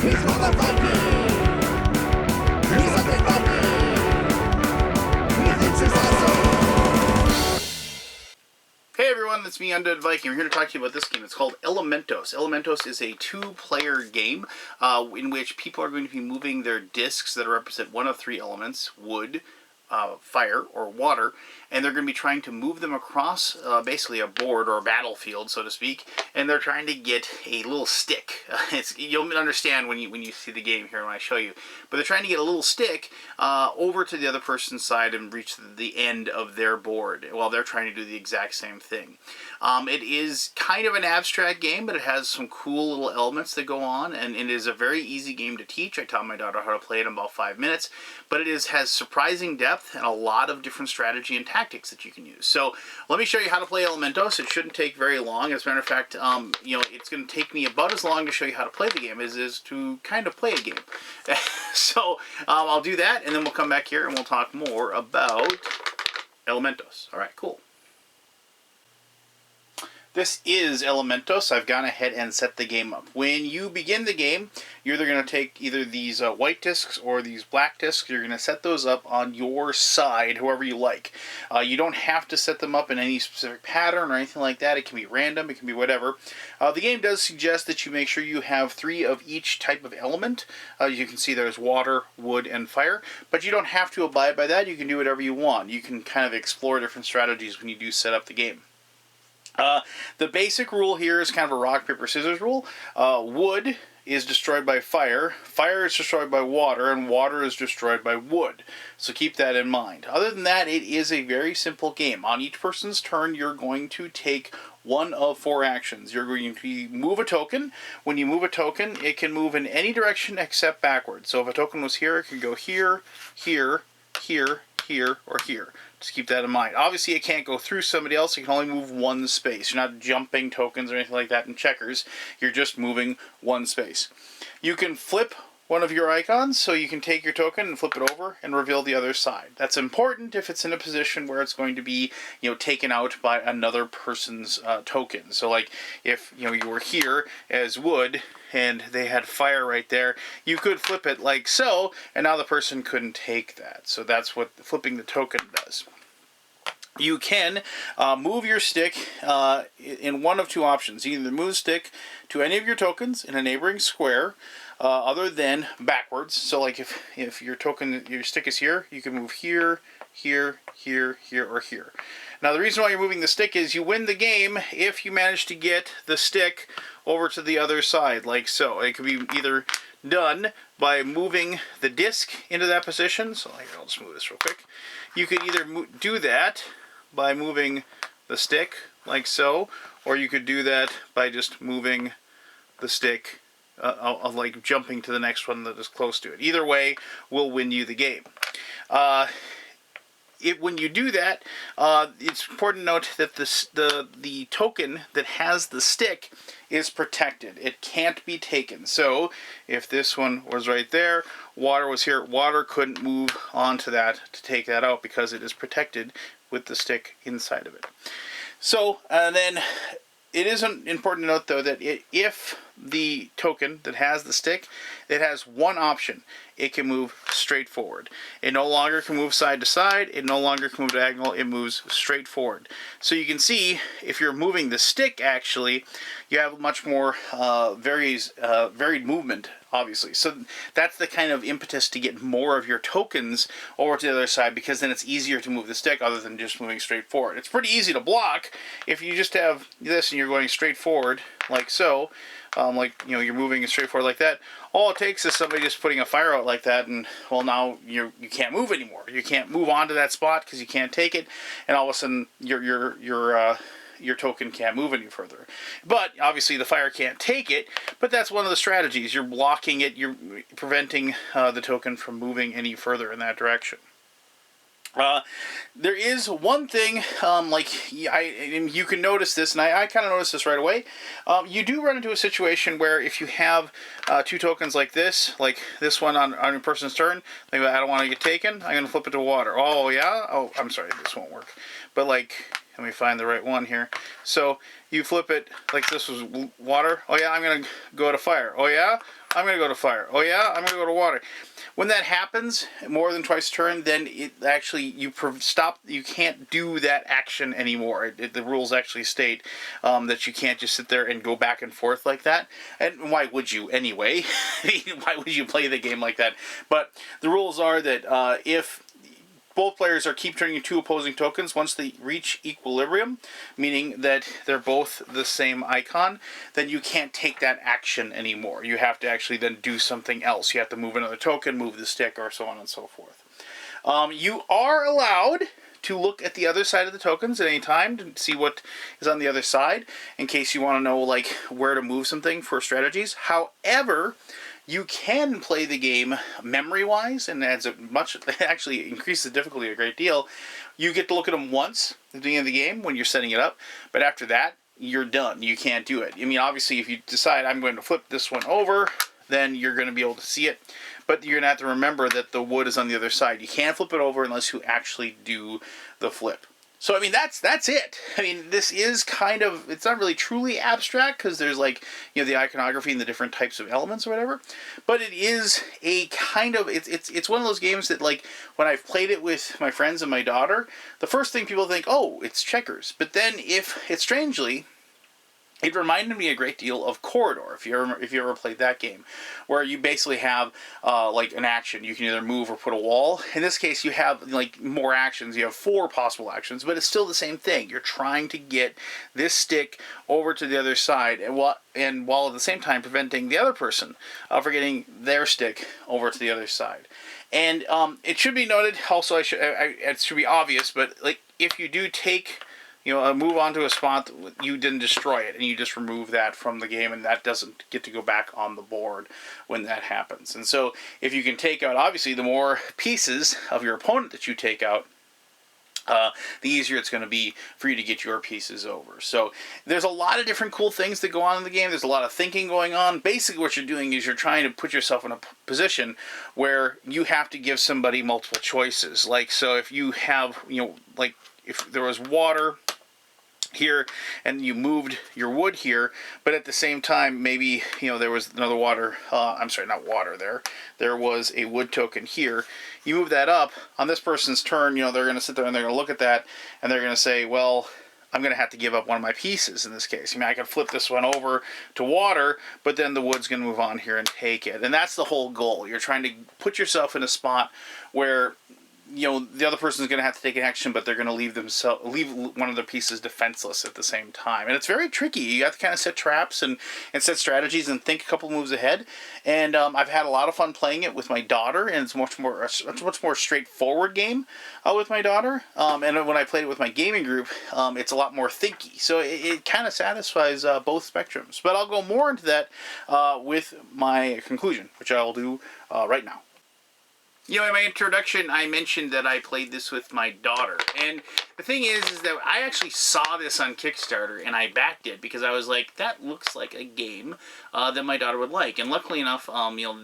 Hey everyone, it's me, Untitled Viking. We're here to talk to you about this game. It's called Elementos. Elementos is a two-player game in which people are going to be moving their discs that represent one of three elements: wood, fire, or water, and they're going to be trying to move them across basically a board or a battlefield, so to speak, and they're trying to get a little stick. You'll understand when you see the game here when I show you, but they're trying to get a little stick over to the other person's side and reach the end of their board while they're trying to do the exact same thing. It is kind of an abstract game, but it has some cool little elements that go on, and it is a very easy game to teach. I taught my daughter how to play it in about 5 minutes, but it has surprising depth and a lot of different strategy and tactics that you can use. So let me show you how to play Elementos. It shouldn't take very long. As a matter of fact, it's going to take me about as long to show you how to play the game as it is to kind of play a game. So I'll do that, and then we'll come back here and we'll talk more about Elementos. All right, cool. This is Elementos. I've gone ahead and set the game up. When you begin the game, you're either going to take either these white discs or these black discs. You're going to set those up on your side, however you like. You don't have to set them up in any specific pattern or anything like that. It can be random. It can be whatever. The game does suggest that you make sure you have 3 of each type of element. You can see there's water, wood, and fire. But you don't have to abide by that. You can do whatever you want. You can kind of explore different strategies when you do set up the game. The basic rule here is kind of a rock, paper, scissors rule. Wood is destroyed by fire, fire is destroyed by water, and water is destroyed by wood. So keep that in mind. Other than that, it is a very simple game. On each person's turn, you're going to take one of 4 actions. You're going to move a token. When you move a token, it can move in any direction except backwards. So if a token was here, it can go here, here, here, here, or here. Just keep that in mind. Obviously, it can't go through somebody else. You can only move one space. You're not jumping tokens or anything like that in checkers. You're just moving one space. You can flip one of your icons, so you can take your token and flip it over and reveal the other side. That's important if it's in a position where it's going to be, taken out by another person's token. So, like if you were here as wood and they had fire right there, you could flip it like so, and now the person couldn't take that. So that's what flipping the token does. You can move your stick in one of 2 options. You either move the stick to any of your tokens in a neighboring square, other than backwards. So like if your stick is here, you can move here, here, here, here, or here. Now the reason why you're moving the stick is you win the game if you manage to get the stick over to the other side, like so. It could be either done by moving the disc into that position. So here, I'll just move this real quick. You could either do that by moving the stick like so, or you could do that by just moving the stick like jumping to the next one that is close to it. Either way will win you the game. When you do that, it's important to note that the token that has the stick is protected. It can't be taken. So if this one was right there, water was here, water couldn't move onto that to take that out because it is protected with the stick inside of it. So then it is important to note, though, that if the token that has the stick, it has one option. It can move straight forward. It no longer can move side to side. It no longer can move diagonal. It moves straight forward. So you can see, if you're moving the stick, actually, you have much more varied movement, obviously. So that's the kind of impetus to get more of your tokens over to the other side, because then it's easier to move the stick other than just moving straight forward. It's pretty easy to block if you just have this and you're going straight forward, like so. You're moving it straight forward like that. All it takes is somebody just putting a fire out like that, and well, now you can't move anymore. You can't move onto that spot because you can't take it, and all of a sudden your token can't move any further. But obviously the fire can't take it. But that's one of the strategies. You're blocking it. You're preventing the token from moving any further in that direction. There is one thing, and you can notice this, and I kind of noticed this right away. You do run into a situation where if you have 2 tokens like this one on a person's turn, like I don't want to get taken, I'm going to flip it to water. Oh, yeah? Oh, I'm sorry, this won't work. But Let me find the right one here. So you flip it like this was water. Oh yeah, I'm going to go to fire. Oh yeah, I'm going to go to fire. Oh yeah, I'm going to go to water. When that happens more than twice a turn, then it actually, you stop, you can't do that action anymore. The rules actually state that you can't just sit there and go back and forth like that. And why would you anyway? Why would you play the game like that? But the rules are that if both players are keep turning two opposing tokens once they reach equilibrium, meaning that they're both the same icon, then you can't take that action anymore. You have to actually then do something else. You have to move another token, move the stick, or so on and so forth. You are allowed to look at the other side of the tokens at any time to see what is on the other side, in case you want to know like where to move something for strategies. However, you can play the game memory-wise, and adds actually increases the difficulty a great deal. You get to look at them once at the beginning of the game when you're setting it up, but after that, you're done. You can't do it. I mean, obviously, if you decide I'm going to flip this one over, then you're going to be able to see it, but you're going to have to remember that the wood is on the other side. You can't flip it over unless you actually do the flip. So, I mean, that's it. I mean, this is kind of, it's not really truly abstract because there's like, the iconography and the different types of elements or whatever. But it is a kind of, it's one of those games that, like, when I've played it with my friends and my daughter, the first thing people think, oh, it's checkers. But then strangely, it reminded me a great deal of Corridor, if you ever played that game, where you basically have like an action. You can either move or put a wall. In this case, you have like more actions. You have 4 possible actions, but it's still the same thing. You're trying to get this stick over to the other side, and while at the same time preventing the other person from getting their stick over to the other side. And it should be noted also. It should be obvious, but like if you do take move on to a spot, you didn't destroy it, and you just remove that from the game, and that doesn't get to go back on the board when that happens. And so, if you can take out, obviously, the more pieces of your opponent that you take out, the easier it's going to be for you to get your pieces over. So there's a lot of different cool things that go on in the game. There's a lot of thinking going on. Basically what you're doing is you're trying to put yourself in a position where you have to give somebody multiple choices. Like, so if you have, like if there was water here and you moved your wood here, but at the same time maybe there was another water, I'm sorry, not water, there was a wood token here. You move that up on this person's turn, they're going to sit there and they're going to look at that and they're going to say, well, I'm going to have to give up one of my pieces in this case. I mean, I could flip this one over to water, but then the wood's going to move on here and take it. And that's the whole goal. You're trying to put yourself in a spot where the other person is going to have to take an action, but they're going to leave one of their pieces defenseless at the same time. And it's very tricky. You have to kind of set traps and set strategies and think a couple moves ahead. And I've had a lot of fun playing it with my daughter, and it's a much more straightforward game with my daughter. And when I played it with my gaming group, it's a lot more thinky. So it kind of satisfies both spectrums. But I'll go more into that with my conclusion, which I'll do right now. In my introduction, I mentioned that I played this with my daughter. And the thing is that I actually saw this on Kickstarter, and I backed it because I was like, that looks like a game that my daughter would like. And luckily enough,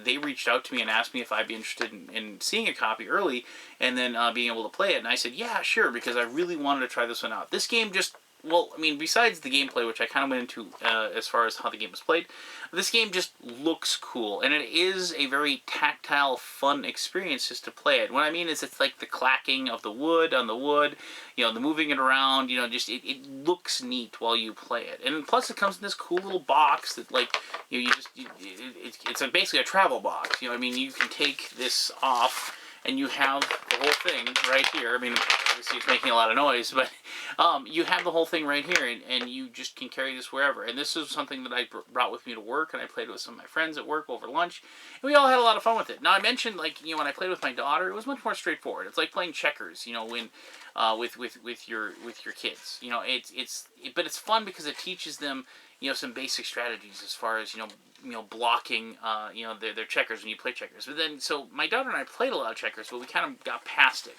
they reached out to me and asked me if I'd be interested in seeing a copy early and then being able to play it. And I said, yeah, sure, because I really wanted to try this one out. This game just... Well, I mean, besides the gameplay, which I kind of went into as far as how the game is played, this game just looks cool, and it is a very tactile, fun experience just to play it. What I mean is it's like the clacking of the wood on the wood, the moving it around, just it looks neat while you play it. And plus it comes in this cool little box that, like, it's basically a travel box. I mean, you can take this off, and you have the whole thing right here. I mean, obviously it's making a lot of noise, but you have the whole thing right here, and you just can carry this wherever. And this is something that I brought with me to work, and I played with some of my friends at work over lunch, and we all had a lot of fun with it. Now, I mentioned, like, when I played with my daughter, it was much more straightforward. It's like playing checkers, when with your kids. But it's fun because it teaches them some basic strategies as far as blocking their checkers when you play checkers. But then, so my daughter and I played a lot of checkers, but we kind of got past it.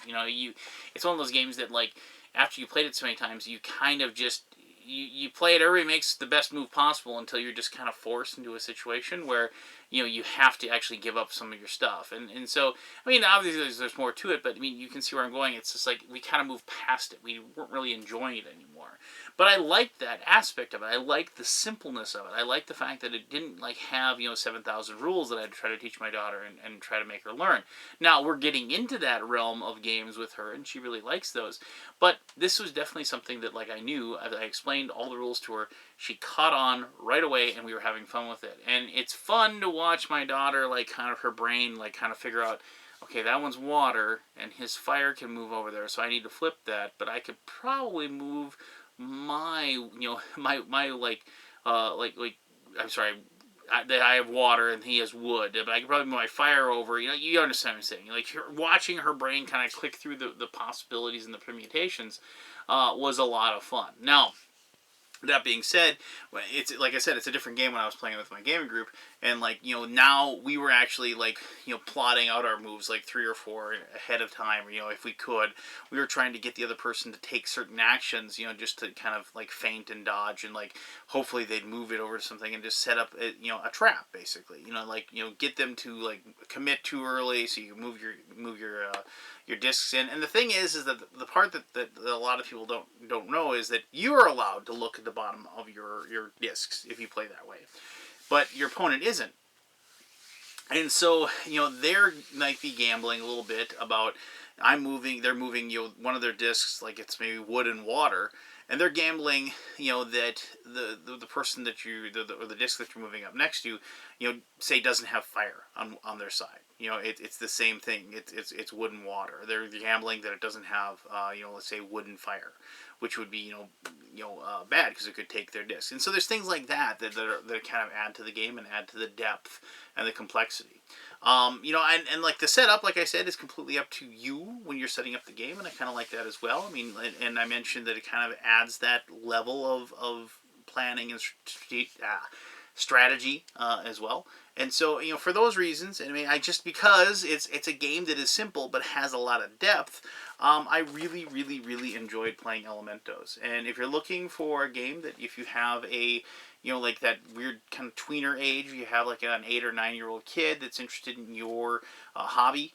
It's one of those games that, like, after you played it so many times, you kind of just you play it, everybody makes the best move possible until you're just kind of forced into a situation where, you have to actually give up some of your stuff. And so, I mean, obviously there's more to it, but I mean, you can see where I'm going. It's just like we kind of moved past it. We weren't really enjoying it anymore. But I liked that aspect of it. I liked the simpleness of it. I liked the fact that it didn't like have 7,000 rules that I had to try to teach my daughter and try to make her learn. Now we're getting into that realm of games with her, and she really likes those. But this was definitely something that like I knew. I explained all the rules to her. She caught on right away, and we were having fun with it. And it's fun to watch my daughter like kind of her brain like kind of figure out, okay, that one's water, and his fire can move over there, so I need to flip that. But I could probably move my my like I'm sorry, I have water and he has wood, but I could probably move my fire over. You understand what I'm saying? Like you're watching her brain kind of click through the possibilities and the permutations was a lot of fun. Now, that being said, it's like I said, it's a different game when I was playing with my gaming group, and like now we were actually like plotting out our moves like 3 or 4 ahead of time. If we could, we were trying to get the other person to take certain actions, just to kind of like feint and dodge, and like hopefully they'd move it over to something and just set up a trap basically. Get them to like commit too early so you move your discs in. And the thing is that the part that a lot of people don't know is that you are allowed to look at the bottom of your discs if you play that way, but your opponent isn't. And so they're might be gambling a little bit about they're moving one of their discs, like it's maybe wood and water, and they're gambling that the person that or the disc that you're moving up next to say doesn't have fire on their side. It's the same thing. It's wood and water. They're gambling that it doesn't have let's say wood and fire, which would be bad because it could take their disc. And so there's things like that kind of add to the game and add to the depth and the complexity. And like the setup, like I said, is completely up to you when you're setting up the game, and I kind of like that as well. I mean, and I mentioned that it kind of adds that level of planning and strategy as well. And so, for those reasons, I mean, because it's a game that is simple but has a lot of depth, I really, really, really enjoyed playing Elementos. And if you're looking for a game that if you have like that weird kind of tweener age, you have like an 8 or 9-year-old kid that's interested in your hobby,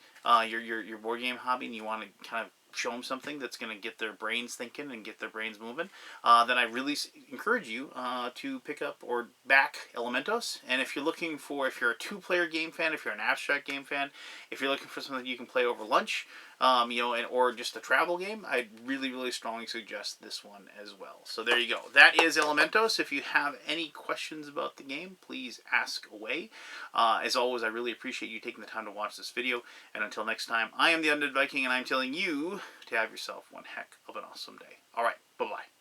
your board game hobby, and you want to kind of show them something that's going to get their brains thinking and get their brains moving, then I really encourage you to pick up or back Elementos. And if you're a 2-player game fan, if you're an abstract game fan, if you're looking for something you can play over lunch, or just a travel game, I'd really, really strongly suggest this one as well. So there you go. That is Elementos. If you have any questions about the game, please ask away. As always, I really appreciate you taking the time to watch this video. And until next time, I am the Undead Viking, and I'm telling you to have yourself one heck of an awesome day. All right, bye-bye.